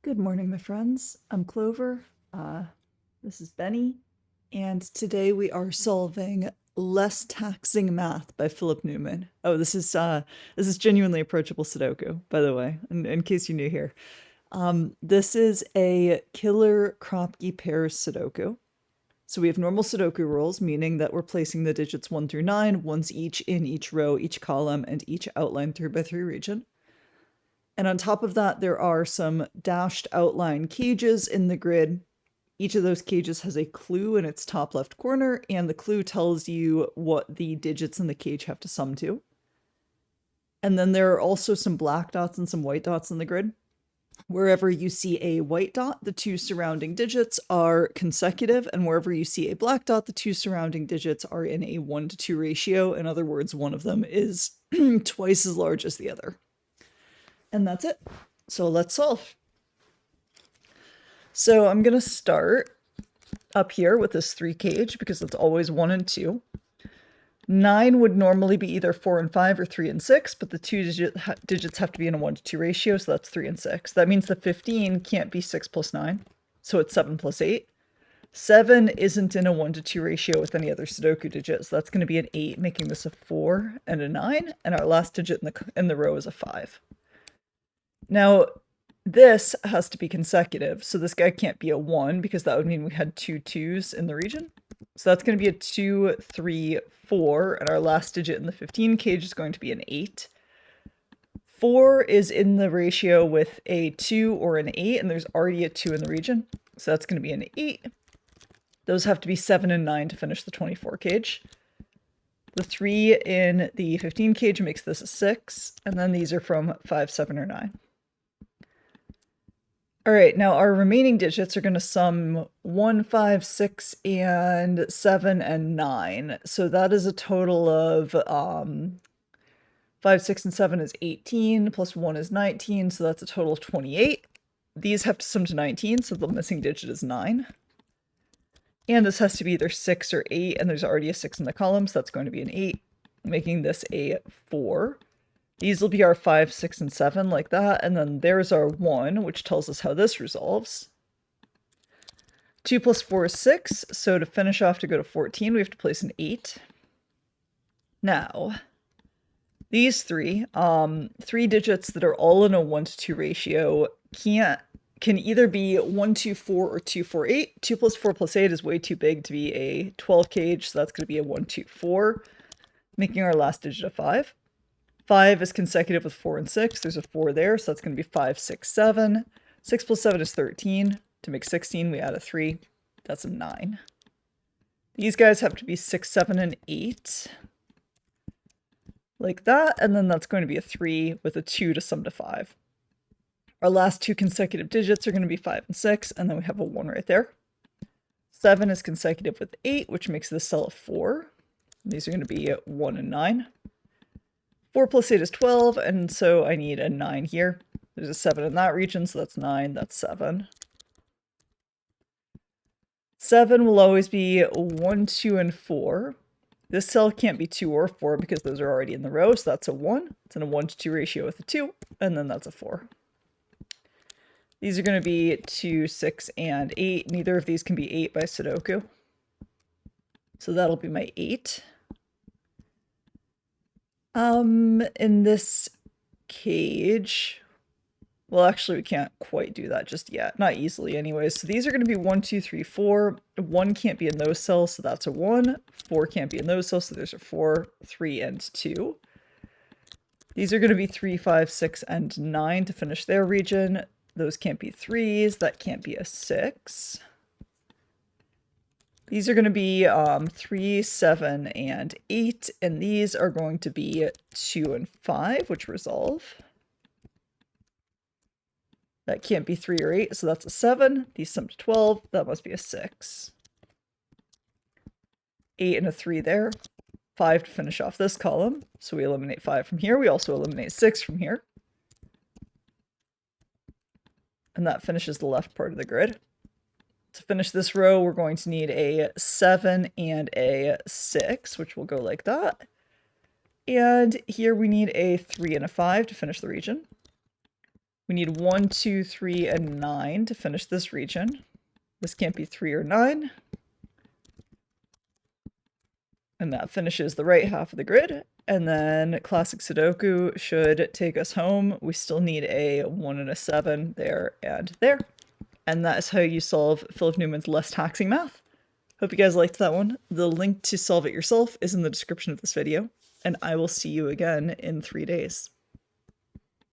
Good morning, my friends. I'm Clover. This is Benny, and today we are solving Less Taxing Math by Philip Newman. Oh, this is genuinely approachable Sudoku, by the way, in case you're new here. This is a killer Kropki Pairs Sudoku. So we have normal Sudoku rules, meaning that we're placing the digits 1 through 9, once each in each row, each column, and each outline 3x3 region. And on top of that, there are some dashed outline cages in the grid. Each of those cages has a clue in its top left corner, and the clue tells you what the digits in the cage have to sum to. And then there are also some black dots and some white dots in the grid. Wherever you see a white dot, the two surrounding digits are consecutive, and wherever you see a black dot, the two surrounding digits are in a 1-to-2 ratio. In other words, one of them is twice as large as the other. And that's it. So let's solve. So I'm going to start up here with this 3 cage because it's always 1 and 2. 9 would normally be either 4 and 5 or 3 and 6, but the two digits have to be in a 1-to-2 ratio, so that's 3 and 6. That means the 15 can't be 6 plus 9, so it's 7 plus 8. 7 isn't in a 1-to-2 ratio with any other Sudoku digit, so that's going to be an 8, making this a 4 and a 9, and our last digit in the row is a 5. Now, this has to be consecutive, so this guy can't be a 1 because that would mean we had 2 2s in the region. So that's going to be a 2, 3, 4, and our last digit in the 15 cage is going to be an 8. 4 is in the ratio with a 2 or an 8, and there's already a 2 in the region, so that's going to be an 8. Those have to be 7 and 9 to finish the 24 cage. The 3 in the 15 cage makes this a 6, and then these are from 5, 7, or 9. All right, now our remaining digits are going to sum 1, 5, 6, and 7, and 9. So that is a total of 5, 6, and 7 is 18, plus 1 is 19, so that's a total of 28. These have to sum to 19, so the missing digit is 9. And this has to be either 6 or 8, and there's already a 6 in the column, so that's going to be an 8, making this a 4. These will be our 5, 6, and 7 like that, and then there's our 1, which tells us how this resolves. 2 plus 4 is 6, so to finish off to go to 14, we have to place an 8. Now, these three digits that are all in a 1-to-2 ratio can either be 1, 2, 4 or 2, 4, 8. 2 plus 4 plus 8 is way too big to be a 12 cage, so that's going to be a 1, 2, 4, making our last digit a 5. 5 is consecutive with 4 and 6. There's a 4 there, so that's going to be 5, 6, 7. 6 plus 7 is 13. To make 16, we add a 3. That's a 9. These guys have to be 6, 7, and 8. Like that, and then that's going to be a 3 with a 2 to sum to 5. Our last two consecutive digits are going to be 5 and 6, and then we have a 1 right there. 7 is consecutive with 8, which makes this cell a 4. These are going to be 1 and 9. 4 plus 8 is 12, and so I need a 9 here. There's a 7 in that region, so that's 9, that's 7. 7 will always be 1, 2, and 4. This cell can't be 2 or 4 because those are already in the row, so that's a 1. It's in a 1-to-2 ratio with a 2, and then that's a 4. These are going to be 2, 6, and 8. Neither of these can be 8 by Sudoku. So that'll be my 8. In this cage, well, actually, we can't quite do that just yet. Not easily anyways. So these are going to be 1, 2, 3, 4. 1 can't be in those cells, so that's a 1. 4 can't be in those cells, so there's a 4, 3, and 2. These are going to be 3, 5, 6, and 9 to finish their region. Those can't be 3s. That can't be a 6. These are going to be 3, 7, and 8, and these are going to be 2 and 5, which resolve. That can't be 3 or 8, so that's a 7. These sum to 12. That must be a 6. 8 and a 3 there. 5 to finish off this column, so we eliminate 5 from here. We also eliminate 6 from here. And that finishes the left part of the grid. To finish this row, we're going to need a 7 and a 6, which will go like that. And here we need a 3 and a 5 to finish the region. We need 1, 2, 3, and 9 to finish this region. This can't be 3 or 9. And that finishes the right half of the grid. And then classic Sudoku should take us home. We still need a 1 and a 7 there and there. And that is how you solve Philip Newman's less taxing math. Hope you guys liked that one. The link to solve it yourself is in the description of this video. And I will see you again in 3 days.